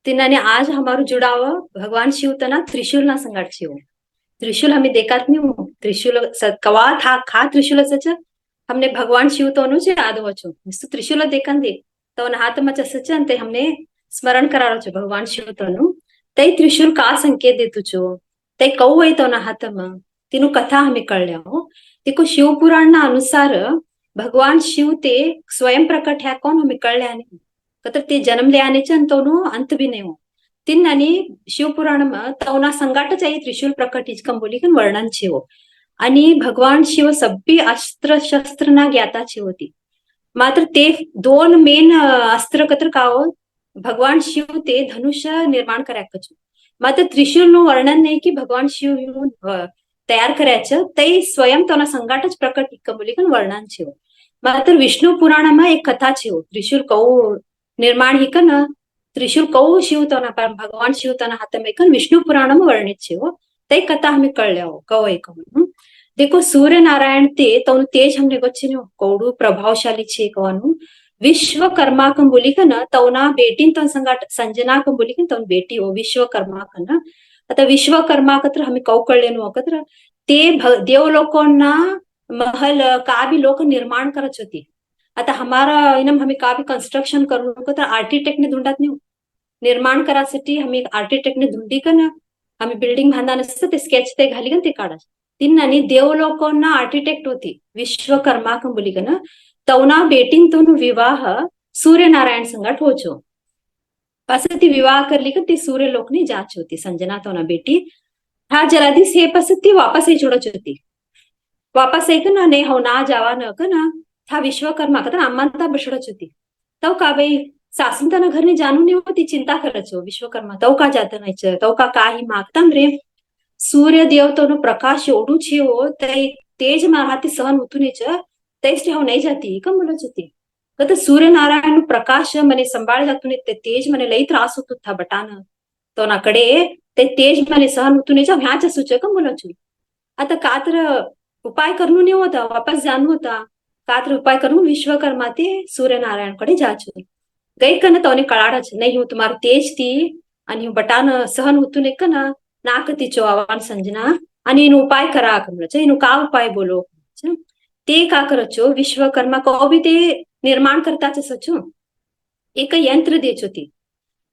तिन्हाने आज हमारो जुड़ाव भगवान शिव तना त्रिशूल ना संगाट शिव त्रिशूल हमें देखात नहीं हूँ त्रिशूल कवा था खा त्रिशूल सच हमने भगवान शिव तो अनुचे आदो छो त्रिशूल देखन दे तो हाथ में सच अंते हमने स्मरण करारो छो भगवान शिव तो तई त्रिशूल का संकेत देतु छो तई कऊ है तो हाथ में तीनु कथा हमें कळल्या हो देखो शिव पुराण ना अनुसार भगवान शिव ते स्वयं प्रकट है कौन हमें कळल्या नहीं तर ते जन्मले आनेचे आणि तोनो अंत भी नहीं हो तीन नानी शिवपुराण में तवना संगाटच आहे त्रिशूल प्रकट कंबोली कन वर्णन छे हो आणि भगवान शिव सभी अस्त्र शस्त्र ना ज्ञाता छे होती मात्र ते दोन मेन अस्त्र कत्र का हो भगवान शिव ते धनुष्य निर्माण કર્યા કछु मात्र त्रिशूल નું વર્ણન નહીં કે ભગવાન શિવ તૈયાર કર્યા છે તે સ્વયં તેના સંગાટ જ પ્રકટ કંબોલી કન વર્ણન છે માત્ર વિષ્ણુ પુરાણમાં એક કથા છે ત્રિશૂલ કઉ निर्माण ही कन त्रिशूल कौ शिवताना भगवान शिवताना हाथ में कन विष्णु पुराण में वर्णित छे हो ते कथा हमें कळल्या हो कौ एक देखो सूर्य नारायण ते तौन तेज हमने गच्छे कौडू प्रभावशाली छे कवानु विश्वकर्मा कंबोली कन तौना बेटी तन संगाट संजना कंबोली कन तौन बेटी हो विश्वकर्मा कन आता विश्वकर्मा कत्र हमें कौ कळलेनु कत्र ते देवलोकोना महल का भी लोक निर्माण करत होती आता हमारा इनम हमें का भी कंस्ट्रक्शन करू तर आर्किटेक्ट ने ढूंढत नाही निर्माण करासाठी हमें आर्किटेक्ट ने ढूंढी का ना हमें बिल्डिंग बांधा नसतं ते स्केच ते घाली का ते काढा तिन्हानी देवलोकांना आर्किटेक्ट होती विश्वकर्मा कंबोली का ना तवना बेटीन विवाह सूर्यनारायण संगाट होचो पास ती विवाह करली का ती सूर्यलोक ने जाच होती संजना तवना बेटी हा जरा दिस हे पास ती वापस ही छोड़च होती वापस एक ना ने हो ना जावा न का ना था विश्वकर्मा का अम्मांता बसड़च होती तव का भाई सासून त्यांना घरने जाणून नाही होती चिंता करच विश्वकर्मा तव का जात नाही तव का काही मागता रे सूर्य देवतो प्रकाश एवढू छे हो तेज हाथी सहन होतून तेज हो नहीं जाती कम बोलच होती तो सूर्य नारायण प्रकाश मने संभाळ जातून ते तेज मने लई त्रास होतो था बटान तो ना कडे ते तेज मने सहन होतून ह्याच सूच कम बोलच आता का तर उपाय करणू नाही होता वापस जाणू होता कात्र उपाय करून विश्वकर्मा ते सूर्यनारायण कडे जाचो गई कन तवने कळाडच नहीं हूँ तुम्हारा तेज थी आणि बटान सहन होतून एक ना नाक तिचो आवान संजना आणि इन उपाय करा कमरच इन का उपाय बोलो ते का करचो विश्वकर्मा को भी ते निर्माण करताच सचो एक यंत्र देचो ती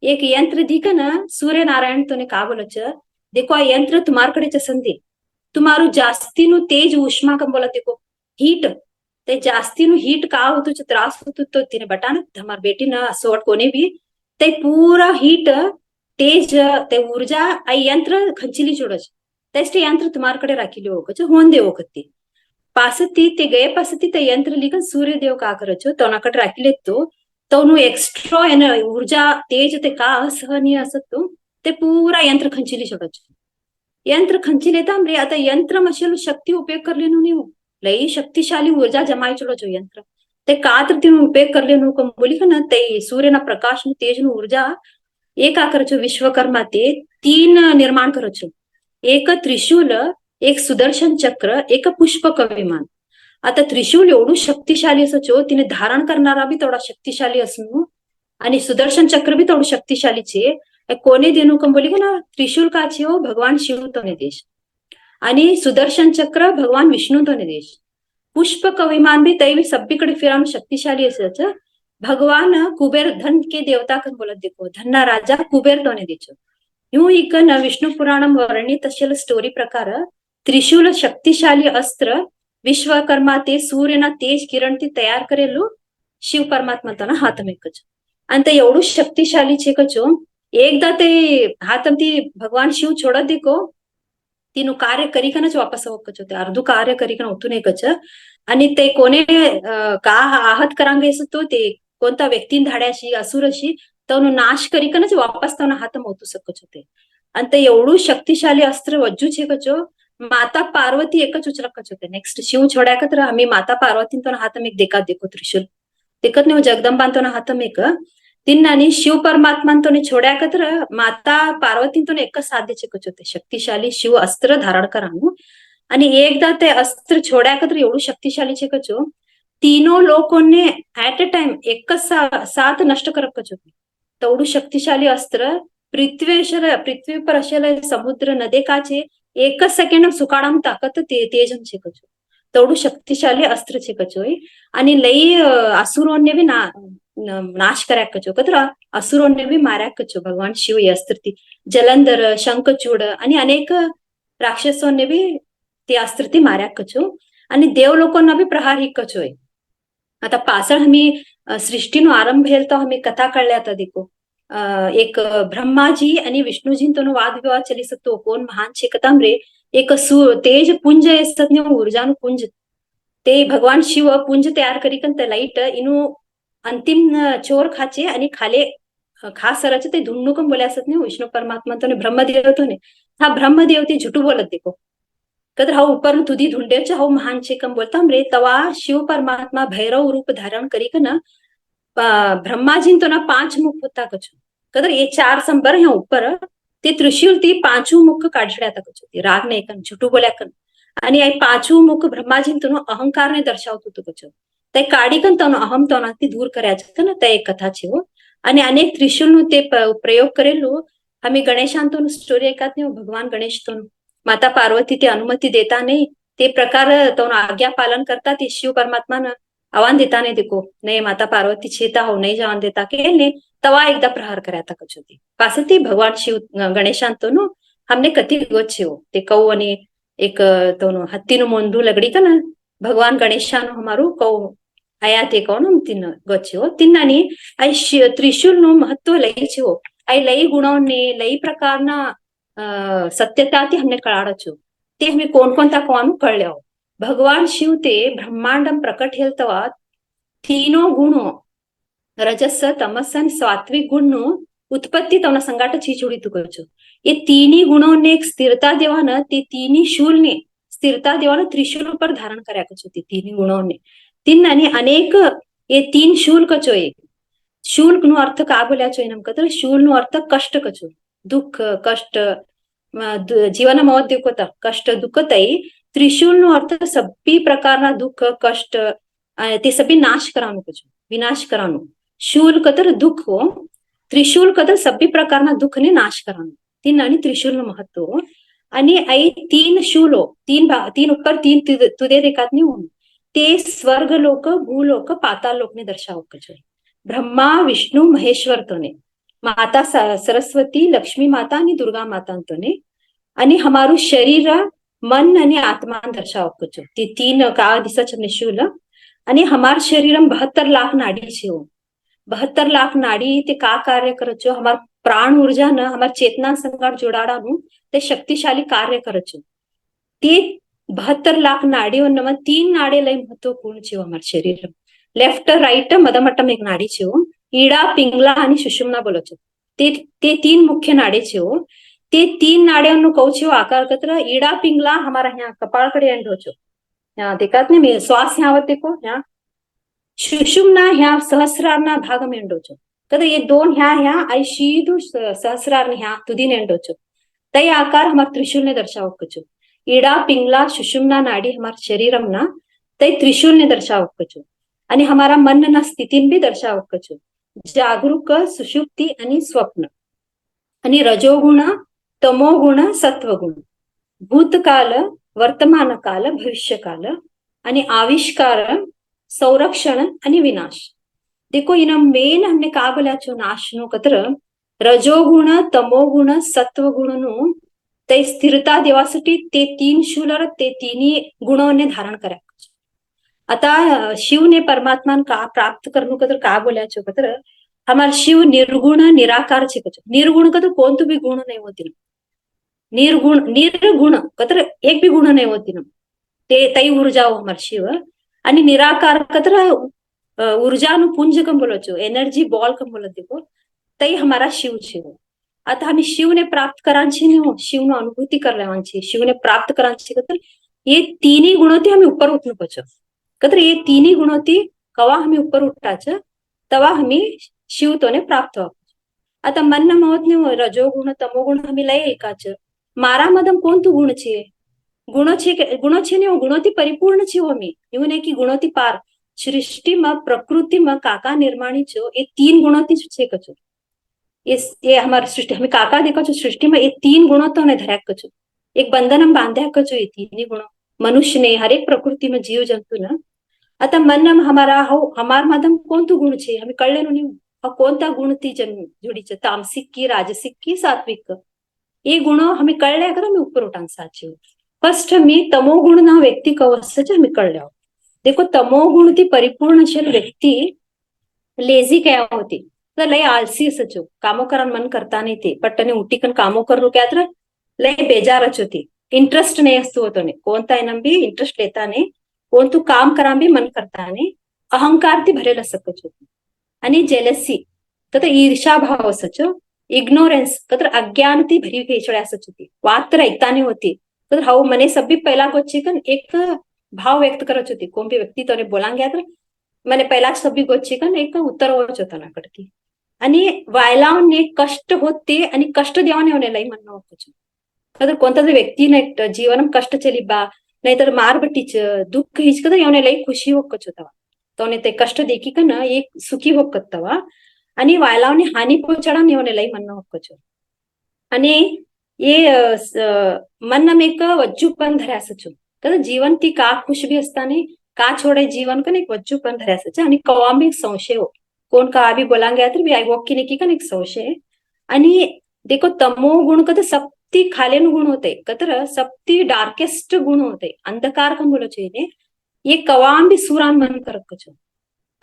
एक यंत्र दी का ना सूर्य नारायण तोने का बोलच देखो आ यंत्र तुम्हार कडे संदे तुम्हारो जास्ती नु तेज उष्मा कम बोला देखो हीट ते जास्ती नु हीट का होतो त्रास होतो तो तिने बटान हमार बेटी न सोट कोने भी ते पूरा हीट तेज ते ऊर्जा आ यंत्र खंचिली जोड़च तेस्टे यंत्र तुम्हार कडे राखिली होगच होन देवो कत्ती पासती ते गए पासती ते यंत्र लिखन सूर्य देव का करचो तो ना कडे राखिले तो नु एक्स्ट्रा एन ऊर्जा तेज ते का असहनीय असतो ते पूरा यंत्र खंचिली जोड़च यंत्र खंचिले तांबरे आता यंत्र मशल शक्ति उपयोग करलेनु नहीं लई शक्तिशाली ऊर्जा जमाई चलो जो यंत्र ते कात्र ती उपयोग करले नु बोली का ना ते सूर्य ना प्रकाश नु तेज नु ऊर्जा एक करचो विश्वकर्मा ते तीन निर्माण करचो एक त्रिशूल एक सुदर्शन चक्र एक पुष्पक विमान आता त्रिशूल एवढू शक्तिशाली असो तिने धारण करणारा बी तेवढा शक्तिशाली असणू आणि सुदर्शन चक्र बी तेवढं शक्तिशाली छे कोने देनु कम बोली का ना त्रिशूल का छे हो भगवान शिव तो ने देश आणि सुदर्शन चक्र भगवान विष्णु तो ने देश पुष्पक विमान भी तई भी सब्बीकडे फिरान शक्तिशाली असच भगवान कुबेर धन के देवता कन बोलत देखो धन्ना राजा कुबेर तो ने देचो यूं इकन विष्णु पुराणम वर्णित असेल स्टोरी प्रकार त्रिशूल शक्तिशाली अस्त्र विश्वकर्मा ते सूर्यना तेज किरण ती तयार करेलो शिव परमात्मा तना हाथ में कचो आणि ते एवढू शक्तिशाली छे कचो एकदा ते हाथ ती भगवान शिव छोड़त देखो तीनु कार्य करीकनच वापस होकच होते अर्धू कार्य करीकन होतून एकच आणि ते कोणे का आहत करांगे तो ते कोणता व्यक्तीन धाड्याशी असुरशी तवनु नाश करीकनच वापस तवना हात मोतू सकच होते आणि ते एवढू शक्तिशाली अस्त्र वज्जू छे कचो माता पार्वती एकच उचलकच होते नेक्स्ट शिव छोड्या कत्र आम्ही माता पार्वती तो हाथ में देखा देखो त्रिशूल देखत नहीं जगदंबा तो हाथ में तिन्नानी शिव परमात्मा तो छोड्या कत्र माता पार्वती तो एक साध्य छेकच होते शक्तिशाली शिव अस्त्र धारण करानु आणि एकदा ते अस्त्र छोड्या कत्र एवढू शक्तिशाली छेकचो तीनों लोगों ने एट अ टाइम एक साथ नष्ट करकच होते तेवढं शक्तिशाली अस्त्र पृथ्वी पर असेल समुद्र नदेकाचे एकच सेकंड सुकाडाम ताकत ते तेजम छे कचो तेवढं शक्तिशाली अस्त्र छे कचोय आणि लई असुरोने बी नाश કર્યા કચો કતરા असुरोने बी मार्या कचो भगवान शिव हे अस्त्र ती जलंधर शंखचूड आणि अनेक राक्षसोने बी ते अस्त्र ती मार्या कचो आणि देव लोकांना बी प्रहार ही कचोय आता पासळ आम्ही सृष्टीनो आरंभ हेल तो आम्ही कथा कळल्या आता देखो एक ब्रह्माजी आणि विष्णुजींतोनो वादविवाद चली सकतो कोण महान छे कतामरे एक तेज पुंज असत ने ऊर्जानु पुंज ते भगवान शिव पुंज तयार करीकन लाईट इनु अंतिम चोर खाचे आणि खाले खास सराचे ते धुंडुकम बोले असत ने विष्णु परमात्मा तो ने ब्रह्मदेव तो ने हा ब्रह्मदेव ते झुटू बोलत देखो कदर हा ऊपर तुदी धुंडेचे हा महान छे कम बोलता रे तवा शिव परमात्मा भैरव रूप धारण करीकन ब्रह्माजी तो ना 5 मुख होता कचो कदर ये 4 संबर है ऊपर ते त्रिशूल ती 5 मुख काढल्या आता कचो ती राग नाही कन झुटू बोल्या कन आणि आई 5 मुख ब्रह्माजी तो अहंकार ने दर्शावत होतो कचो ते काढीकन तो अहम तो ना ती दूर करायचं ना ते एक कथा छे हो आणि अनेक त्रिशूल नु ते प्रयोग करेलो आम्ही गणेशांतून स्टोरी ऐकत नाही भगवान गणेश तो माता पार्वती ते अनुमती देता नाही ते प्रकार तो आज्ञा पालन करता ते शिव परमात्मा न आव्हान देता नहीं देखो नहीं माता पार्वती छेता हो नहीं जान देता के ने तवा एकदा प्रहार કર્યા તા કચોતી પાસેથી ભગવાન શિવ ગણેશાંતોનો हमने कथी गोच्छे हो ते कौ आणि एक तोनो हत्तीनो मोंदू लगड़ी का ना भगवान गणेशानो हमारो कौ आया ते कौ ना तीन गोच्छे हो तिन्नानी आई त्रिशूल नो महत्व लई छे हो आई लई गुणोने लई प्रकारना सत्यता ती हमने कळाड़ छो ते हमें कोणता कोण कळल्या हो भगवान शिव ते ब्रह्मांडम प्रकट हेल्तवा तीनो गुणो रजस तमस आणि सात्विक गुण उत्पत्ति तवना संगाट चीचुड़ी तुकचो ये तीनी गुणों ने एक स्थिरता देवाना ते तीनी शूल ने स्थिरता देवाना त्रिशूल पर धारण કર્યા कचो ते तीनी गुणों ने तीन आणि अनेक ये 3 शूल कचो एक शूल नो अर्थ का बोल्या छो एनम कतर शूल नो अर्थ कष्ट कचो दुख कष्ट जीवन मौत देखोता कष्ट दुख तई त्रिशूल नो अर्थ सभी प्रकारना दुख कष्ट ते सभी नाश करानो कचो विनाश करानो शूल कतर दुख हो त्रिशूल कतर सभी प्रकारना दुख ने नाश करानो तीन आणि त्रिशूल नो महत्व आणि आई 3 शूलो 3 ऊपर 3 तुदे देखात नहीं हो ते स्वर्ग लोक भूलोक पाताल लोक ने दर्शाव कचो ब्रह्मा विष्णु महेश्वर तो ने माता सरस्वती लक्ष्मी माता आणि दुर्गा माता तो ने आणि हमारू शरीर मन आणि आत्मा दर्शाव कचो ते 3 का दिसा छने शूल आणि हमार शरीरम 72 लाख नाडी छे हो 72 लाख नाडी ते का कार्य करचो हमार प्राण ऊर्जा न हमार चेतना संगाट जोड़ाड़ा नु ते शक्तिशाली कार्य करचो ते 72 लाख नाडी वन 3 नाडे लई महत्वपूर्ण छे हमार शरीर लेफ्ट राइट मधमट्टम एक नाडी छे हो ईड़ा पिंगला आणि सुषुम्ना बोलचो ते 3 मुख्य नाडे छे हो ते 3 नाड्यांनो कहू छे आकार कतर ईड़ा पिंगला हमारा यहाँ कपाळ कडे एंडो छो यहाँ देखात ने मी श्वास यहाँ आवत देखो यहाँ सुषुम्ना ह्या सहस्रारना भाग मेंडोचो कदर ये 2 ह्या आई शीदु सहस्रार ह्या तुदीन एंडोचो तय आकार हमार त्रिशूल ने दर्शाव कचो ईड़ा पिंगला सुषुम्ना नाडी हमार शरीरम ना तय त्रिशूल ने दर्शाव कचो आणि हमारा मन ना स्थितीन भी दर्शाव कचो जागरूक सुषुप्ती आणि स्वप्न आणि रजोगुण तमोगुण सत्वगुण भूतकाल वर्तमान काल भविष्य काल आणि आविष्कार संरक्षण आणि विनाश देखो इन मेन हमने का बोल्या छो नाश नो कतर रजोगुण तमोगुण सत्वगुण नु ते स्थिरता देवासाठी ते 3 शूलर ते 3 गुणोने धारण કર્યા आता शिव ने परमात्मा का प्राप्त करनु कतर का बोल्या छो कतर हमार शिव निर्गुण निराकार छे कचो निर्गुण कतर कोण तो भी गुण नहीं होती निर्गुण कतर एक भी गुण नहीं होती ते तई ऊर्जा हमार शिव आणि निराकार कतर ऊर्जा नु पुंज कम बोलो छो एनर्जी बॉल कम बोलत देखो तई हमारा शिव छे आता हमें शिव ने प्राप्त करांची ने हो शिव नु अनुभूति कर लेवांची शिव ने प्राप्त करांची कतर ये 3 गुणोती हमें ऊपर उठनु पचो कतर ये 3 गुणोती कवा हमें ऊपर उठाच तवा हमें शिव तो ने प्राप्त हो आता मन न मौत ने रजो गुण तमो गुण हमें लय एकाच मारा मदम कोण तू गुण छे ने गुणोती परिपूर्ण छे हो मी એવું નહીં कि गुणोती पार सृष्टि में प्रकृति में काका निर्माणी छो ये 3 गुणोती छे कचो ये हमारे सृष्टि हमें काका देखो छो सृष्टि में ये 3 गुणों तो ने धर्या कछु एक बंधन हम बांध्या कछु ये 3 गुणों मनुष्य ने हर एक प्रकृति में जीव जंतु ना आता मन हमारा हमार मदम कोण तू गुण छे हमें कळलेलो नहीं कोणता गुण ती जोडी छे तामसिक की राजसिक की सात्विक ये गुण हमें कळल्या कर हमें ऊपर उठान साचे फर्स्ट मी तमोगुण ना व्यक्ति कवच हमें कळल्या देखो तमोगुण ती परिपूर्ण व्यक्ति लेझी क्या होती तर लय आलसी असचो कामो करान मन करता नहीं थे पट्टने उठीकन कामो कर क्या लय बेजारच होती इंटरेस्ट नहीं असतो होतो ने कोणता एनम भी इंटरेस्ट लेता नहीं कोण तू काम करा भी मन करता नहीं अहंकार ती भरेल सकच होती आणि जेलसी तर ईर्षा भाव असचो इग्नोरेन्स तर अज्ञान ती भरी खेचड्या असच होती वात तर ऐकता नहीं होती तर हाउ मने सभी पहला गोचिकन एक भाव व्यक्त करत होती कोण भी व्यक्ती तो बोला गया तर મને પહેલા સભી ગોચી કન એક ઉત્તર હોच होता ना कडकी आणि वायलावने कष्ट होते आणि कष्ट देवाने होणे लई म्हणणं होतं तर कोणता तरी व्यक्तीने जीवन कष्ट चली बा नाहीतर मारबट्टीच दुःख हिच कदा येवने लई खुशी होकच होता तोने ते कष्ट देखी कन एक सुखी होकतवा आणि वायलावने हानी पोचडा येवने लई म्हणणं होकच आणि ये मन में एक वज्जूपन धरासचो तर जीवन ती का खुश भी असताने का छोड़े जीवन कन एक वज्जूपन धरायचं आणि कवाम एक संशय हो कोण का भी बोला गया तर आई वॉक की कन एक संशय आणि देखो तमो गुण का सप्ती खालेन गुण होते कतर सप्ती डार्केस्ट गुण होते अंधकार का बोलो चाहिए ये कवाम भी सुरान मन कर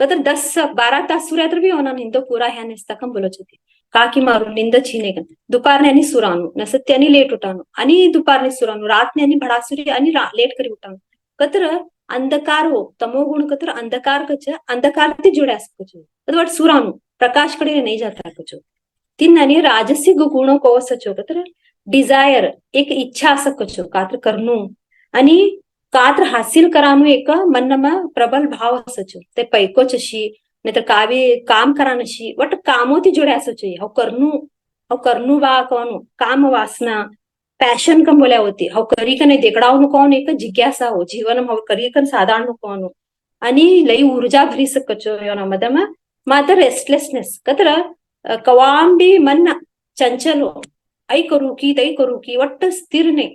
कतर 10-12 तास सूर्या तर भी होना निंदो पूरा ह्या नेसता कम बोलो चाहिए काकी मारू निंद छीने कन दुपारने आणि सुरानु नसत्यानी लेट उठानु आणि दुपारने सुरानु रातने आणि भडासुरी आणि लेट करी उठानु कतर अंधकार हो तमोगुण कतर अंधकार कच अंधकार ती जुड्या सकचो सुरानु प्रकाश कडे नहीं जाता कचो तिन्नानी राजसिक गुण को सचो कतर डिझायर एक इच्छा सकचो कात्र करनु आणि कात्र हासिल करानु एक मनमा प्रबल भाव असचो ते पैकोच अशी नाहीतर कावी काम करानशी वट कामो ती जुड्या असचो हव करनु वा कोनु काम वासना पैशन कम बोल्या होती हव करी का नाही देकडाव कोण एक जिज्ञासा हो जीवन हव करी कन साधारण कोण आणि लई ऊर्जा भरी सकचो योना मदम मात्र रेस्टलेसनेस कतर कवाम भी मन चंचल हो ऐ करू की वट्ट स्थिर ने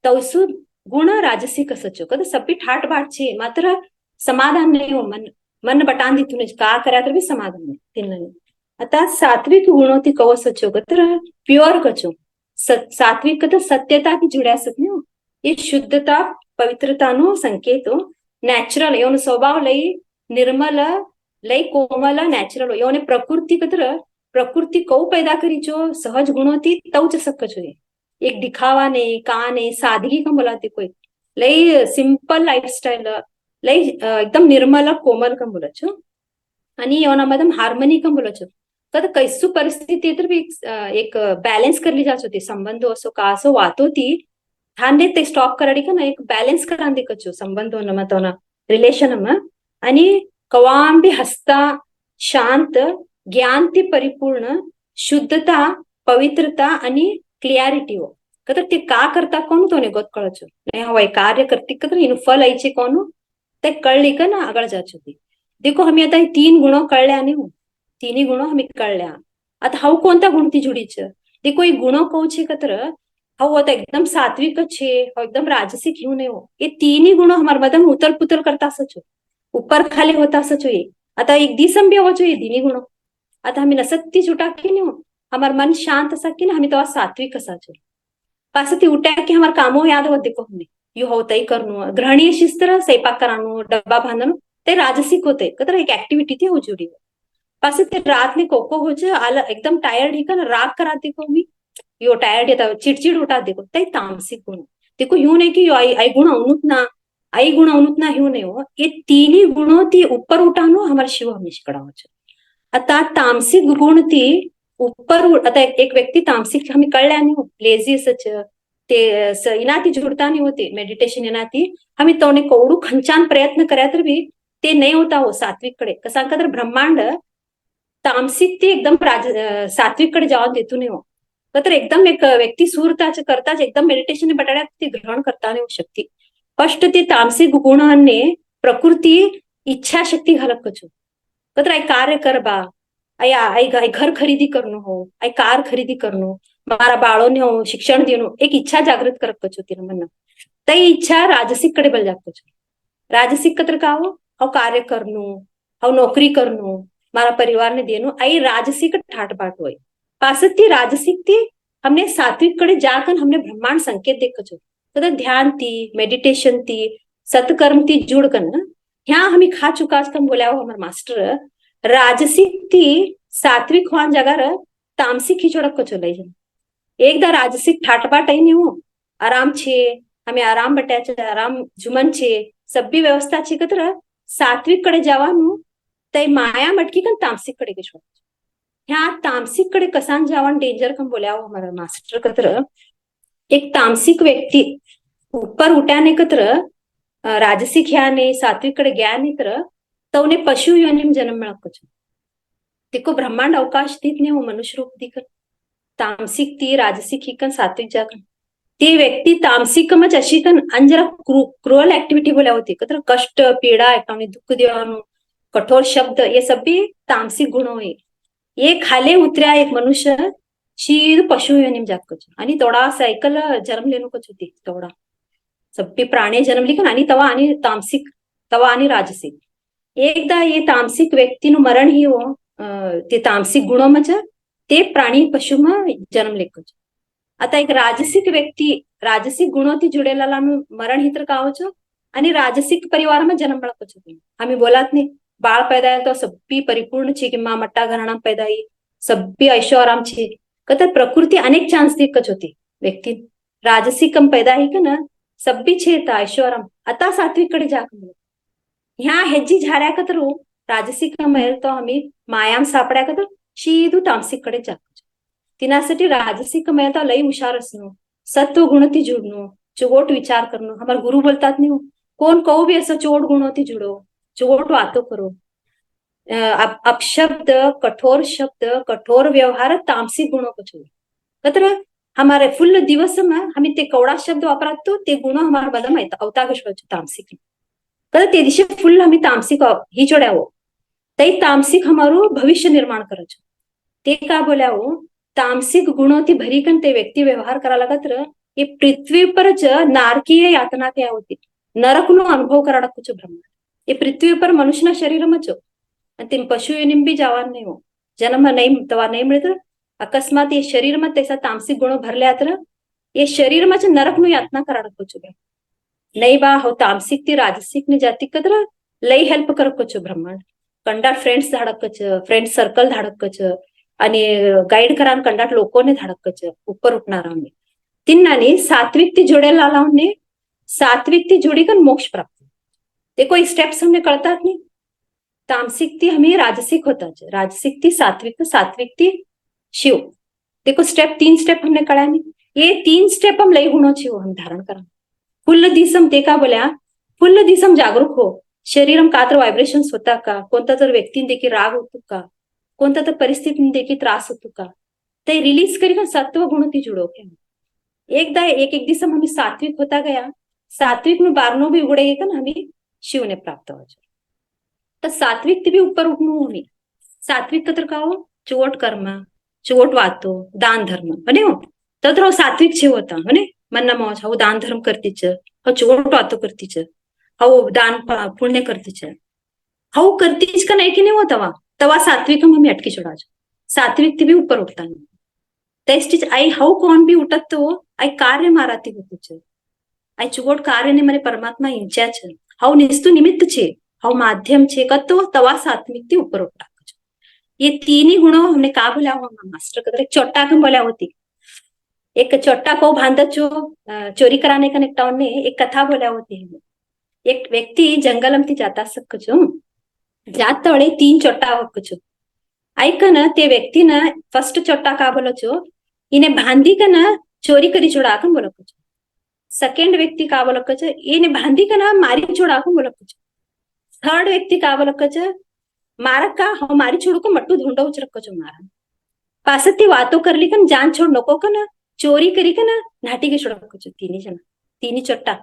तवसु गुण राजसिक असचो कद सभी ठाट बाट छे मात्र समाधान नहीं हो मन बटान दी तूने का कर्या तर भी समाधान नहीं तिन्ननी आता सात्विक गुणो ती कवसचो कतर प्योर कचो सात्विक तर सत्यता की जुड्या सकने हो ये शुद्धता पवित्रता नो संकेत हो नॅचरल योन स्वभाव लई निर्मल लई कोमल नॅचरल योने प्रकृति कतर प्रकृति को पैदा करी जो सहज गुणोती तवच सकच हो एक दिखावा ने का ने सादगी कम बोलाती कोई लई सिंपल लाइफस्टाइल लई एकदम निर्मल कोमल कम बोलचो आणि योना मदम हार्मनी कम बोलचो तर कैसू परिस्थिती तर एक बॅलन्स करली जात होती संबंध असो का असो वातो ती ठाणे ते स्टॉप कराडी का ना एक बॅलन्स करा कचो संबंध मत रिलेशन आणि कवाम भी हसता शांत ज्ञान ती परिपूर्ण शुद्धता पवित्रता आणि क्लियारिटी हो कतर ते का करता कोण तो गोत कळचो नाही हवाय कार्य करती कतर इन फल आईचे कोण ते कळली का ना आगळ जाच होती देखो हमें आता 3 गुण कळल्या नाही तीनही गुणों हमें कळल्या आता हाउ कोणता गुण ती जुडीच देखो ये गुणों कहू छे कतर हाउ आता एकदम सात्विक छे हाउ एकदम राजसिक हिउ नहीं हो ये तीनही गुणों हमार मदम उतल पुतल करता सचो ऊपर खाली होता सचो ये आता एक दिसम भी हो ये तीनही गुणों आता हमें नसत्ती छुटा की नहीं हो हमार मन शांत असा की ना हमें तो सात्विक असा छो पास ती उठा की हमार कामो याद हो देखो हमें यू हो तई करनु गृहणीय शिस्त स्वयंपाक करानु डब्बा बांधनु ते राजसिक होते कतर एक एक्टिविटी थी हो जुड़ी पास ते रात ने कोको हो आला एकदम टायर्ड ही का ना राग करा देखो मी यो टायर्ड येता चिडचिड उठा देखो ते तामसिक गुण देखो ह्यू नहीं कि आई गुण अवनुत ना ह्यू नहीं हो ये तीनही गुणों ती ऊपर उठानो हमारे शिव हमेशा कड़ा हो आता तामसिक गुण ती ऊपर आता एक व्यक्ती तामसिक हमें कळल्या नहीं हो लेझी सच ते इनाती जुड़ता नहीं होते मेडिटेशन इनाती हमें तोने कोवडू खंचान प्रयत्न कर्या तर भी ते नहीं होता हो सात्विक कडे कसा का तर ब्रह्मांड तामसिक ते एकदम सात्विक कडे जावा देतो नाही हो तर एकदम एक व्यक्ती सूरताच करताच एकदम मेडिटेशन बटाड्यात ती ग्रहण करता नाही शकती फर्स्ट ते तामसिक गुणांनी प्रकृती इच्छा शक्ती घालक कचो कतर कार्य कर बा આઈ ઘર ખરીદી કરનું હો, આઈ કાર ખરીદી કરનું, મારા બાળોને શિક્ષણ દેનું, એક ઈચ્છા જાગૃત કરક છો तिनं मन तई इच्छा राजसिक कडे बल जात છો. राजसिक कत्र का हो, हाउ कार्य करनु, हाउ नौकरी करनु, मारा परिवार ने देनु, आई राजसिक ठाट बाट होय. पासत ती राजसिक ती हमने सात्विक कडे जाकन हमने ब्रह्मांड संकेत देख छो. तर ध्यान ती, मेडिटेशन ती, सत्कर्म ती जुड़ कन ह्या हमी खा चुका हम बोल्या हो हमार मास्टर राजसिक ती सात्विक होवान जगार तामसिक खिचोड़क को चले जन. एकदा राजसिक ठाटबाट नहीं हो, आराम छे, हमें आराम बट्या छे, आराम जुमन छे, सभी व्यवस्था छे कतर सात्विक कडे जवानु तई माया मटकी कन तामसिक कडे गेशो. ह्या तामसिक कडे कसान जवान डेंजर कम बोल्या हो हमारा मास्टर कतर एक तामसिक व्यक्ति ऊपर उठ्याने कतर राजसिक ह्याने सात्विक कडे गया नहीं तर तवने पशु योनिम जन्म मिळक छो. देखो ब्रह्मांड अवकाश दीत नहीं वो मनुष्य रूप दिकर तामसिक ती राजसिक ही कन सात्विक जाकन ते व्यक्ती तामसिक मच अशी कन अंजरा क्रूअल एक्टिविटी बोल्या होती कतर कष्ट पीड़ा एकाने दुःख देवानु कठोर शब्द ये सब भी तामसिक गुण होय. ये खाले उतऱ्या एक मनुष्य शीद पशु योनिम जात आणि तोडा सायकल जन्म लेनु कच होती तोडा सब्बी प्राणी जन्मली कन आणि तवा आणि तामसिक तवा आणि राजसिक एकदा ये तामसिक व्यक्तीનું મરણ ही हो ते तामसिक गुणोમાં છે તે પ્રાણી પશુમાં જન્મ લેકો છે. आता एक राजसिक व्यक्ती राजसिक गुणोથી जुडेलाનું મરણ हितर का हो છો आणि राजसिक परिवाરમાં जन्म મળકો છો. आम्ही बोलात नाही बाळ पैदा तो सब्बी परिपूर्ण छे कि माँ मट्टा घराणा पैदा ही सब्बी ऐशो आराम छे कतर प्रकृती अनेक चान्स दिक्कच होती व्यक्ती राजसिकम पैदा ही का ना सब्बी छे ऐशो आराम. आता सात्विक कडे जाक ह्या हेजी झाऱ्या कतर राजसिक मेल तो आम्ही मायाम सापड्या कतर शीदू तामसिक कडे जाक. तिनासाठी राजसिक मेल तो लई हुशार असणं, सत्व गुणती जुडणं, चोट विचार करणं. हमारे गुरु बोलतात नहीं कोण कहू भी असं चोट गुणोती जुड़ो, चोट वातो करो. अपशब्द, कठोर शब्द, कठोर व्यवहार तामसिक गुणों को छोड़ कतर हमारे फुल दिवस में हमें ते कवड़ा शब्द वापरात तो ते गुण हमारे बदम अवतागश तामसिक कतर ते दिशे फुल हमें तामसिक ही जोड्या हो तई तामसिक हमारू भविष्य निर्माण कर छो. ते का बोल्या हो तामसिक गुणोती भरी कन ते व्यक्ति व्यवहार करा लागत ये पृथ्वी पर ज नारकीय यातना त्या होती नरक नो अनुभव करा कुछ ब्रह्मांड ये पृथ्वी पर मनुष्य शरीर में छो ते पशु योनिम भी जावान नहीं हो जन्म नहीं तवा नहीं मिळत अकस्मात ये शरीर में तैसा तामसिक गुण भरल्या तर ये शरीर में नरक नो यातना करा कुछ नहीं बा हो तामसिक ती राजसिक ने जाती कदर लई हेल्प करक छो ब्रह्मांड. कंडाट फ्रेंड्स धाडक फ्रेंड सर्कल धाडक आणि गाईड करान कंडाट लोकोने धाडक ऊपर उठणार आम्ही तिन्नाने सात्विक ती जोडेला लावणे सात्विक ती जोड़ी कर मोक्ष प्राप्त. ते कोई स्टेप्स हमने कळतात नहीं. तामसिक ती हमें राजसिक होता है, राजसिक ती सात्विक ती शिव. देखो स्टेप 3 स्टेप हमने कळा नहीं. ये 3 स्टेप हम लई गुणों छिव हम धारण करा. फुल्ल दिसम ते का बोल्या फुल्ल दिसम जागरूक हो शरीरम कातर व्हायब्रेशन्स होता का कोणता तर व्यक्तीने देखील राग होतो का कोणता तर परिस्थितीने देखील त्रास होतो का ते रिलीज करी का सत्व गुण ती जुड़ो के एकदा एक एक दिसम हमें सात्विक होता गया सात्विक में बारनो भी उगड़े का ना हमें शिव ने प्राप्त हो तो सात्विक भी ऊपर उठनु हमें सात्विक कतर का हो चोट कर्म चोट वातो दान धर्म बने हो तर सात्विक छे होता बने मन्ना मौज हो दान धर्म करतीच हो चोट वातो करतीच हो दान पुण्य करतीच हो करतीच का नहीं कि नहीं हो तवा सात्विक हम हमें अटकी छोड़ा सात्विक भी ऊपर उठता नहीं तेस्टिच आई हाउ कौन भी उठत तो आई कार्य माराती होती आई चुगोट कार्य ने मरे परमात्मा इंचा छे हाउ निस्तु निमित्त छे हाउ माध्यम छे कतो तवा सात्विक ती ऊपर उठा ये तीन ही गुणों हमने का बोला हुआ मास्टर कदर एक चोट्टा कम बोला होती एक चोट्टा को बांधा चो चोरी कराने का निकटाउन ने एक कथा बोला होती है. एक व्यक्ति जंगल में जाता सकचो जात वळे 3 चोट्टा होकचो ऐक ना ते व्यक्ति ना फर्स्ट चोट्टा का बोलो छो इने बांधी का ना चोरी करी छोड़ा कम बोलो छो. सेकंड व्यक्ति का बोलो छो इने बांधी का ना मारी छोड़ा कम बोलो छो. थर्ड व्यक्ति का बोलो छो मारा का हो मारी छोड़ू को मट्टू ढूंढो उच रखो छो मारा पासती वातो करली कन जान छोड़ नको का ना चोरी करी का ना नाटी के छोड़ रखो छो. तीनी चोट्टा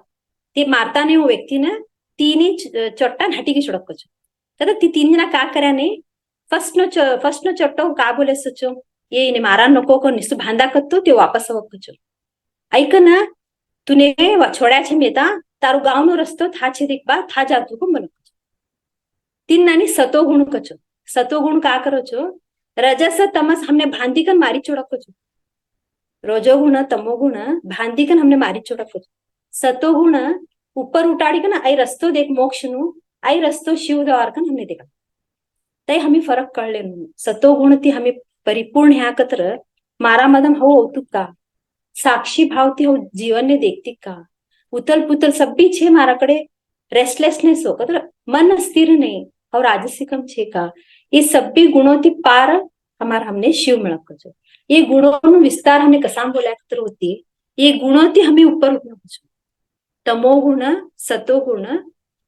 ते मारता ने वो व्यक्ति ना तीनी चोट्टा नाटी के छोड़ रखो छो. तर ती 3 जना का कर्या ने ફર્સ્ટ નો ચટ્ટો કા બોલે સચો એ એને મારા नको को निसु भांदा कत्तो ते वापस आवकचो ऐक ना तुने छोड्या छे मेता तारू गांव नो रस्तो था छे देख बा था जातु को मन तीन नानी सतो गुण कचो सतो गुण का करो छो रजस तमस हमने भांदी कन मारी चोड़को छो रोजो गुण तमो गुण भांदी कन हमने मारी चोड़को छो सतो गुण ऊपर उठाड़ी कन आई रस्तो देख मोक्ष नु आई रस्तो शिव द्वार कन हमने देखा तई हमें फरक कळले सतो गुण ती हमें परिपूर्ण ह्याकत्र मारा मदम हो औतुक का साक्षी भावती हो जीवन ने देखती का उतल पुतल सब भी छे मारा कड़े रेस्टलेसनेस हो कतर मन स्थिर नहीं और राजसिकम छे का ये सब भी गुणों थी पार हमारा हमने शिव मिळक छो ये गुणों नु विस्तार हमने कसाम बोल्या कतर होती ये गुणों थी हमें ऊपर उठना छो तमो गुण सतो गुण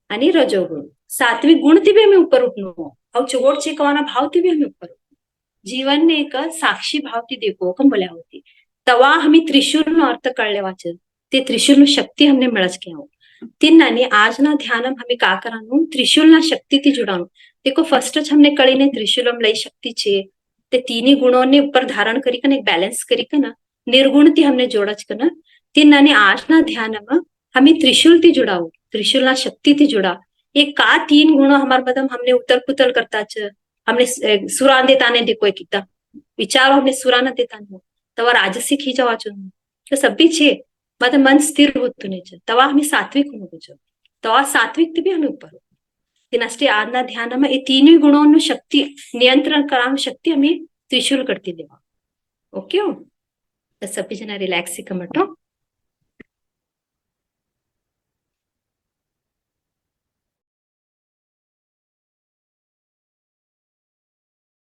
आणि रजो गुण सात्विक गुण थी भी हमें ऊपर उठनो और चोट छे कवाना भाव थी भी हमें ऊपर जीवन ने एक साक्षी भाव थी देखो कम बोल्या होती तवा हमें त्रिशूल नो अर्थ कळले वाच ते त्रिशूल नु शक्ति हमने मिळच के आओ तीन नानी आज ना ध्यानम हमें का करानु त्रिशूल ना शक्ति थी जुड़ानु देखो फर्स्ट हमने कड़ी ने त्रिशूलम लई शक्ति छे ते तीनी गुणों ने ऊपर धारण करी कन एक बैलेंस करी कन निर्गुण थी हमने जोड़च कन तीन नानी आज ना ध्यानम हमें त्रिशूल थी जुड़ाओ त्रिशूल ना शक्ति थी जुड़ा ये का तीन गुणों हमार बदम हमने उतल पुतल करता छ हमने सुरान देता ने देखो एक एकदम विचारो हमने सुरान देता नहीं तवा राजसिक ही जवा चो तो सब भी छे मतलब मन स्थिर होत नहीं छ तवा हमें सात्विक होनो छ तवा सात्विक भी हमें ऊपर दिनास्टे आजना ध्यान में ये तीन गुणों नु शक्ति नियंत्रण कराम शक्ति हमें त्रिशूल करती देवा ओके तो सभी जना रिलैक्स ही कमटो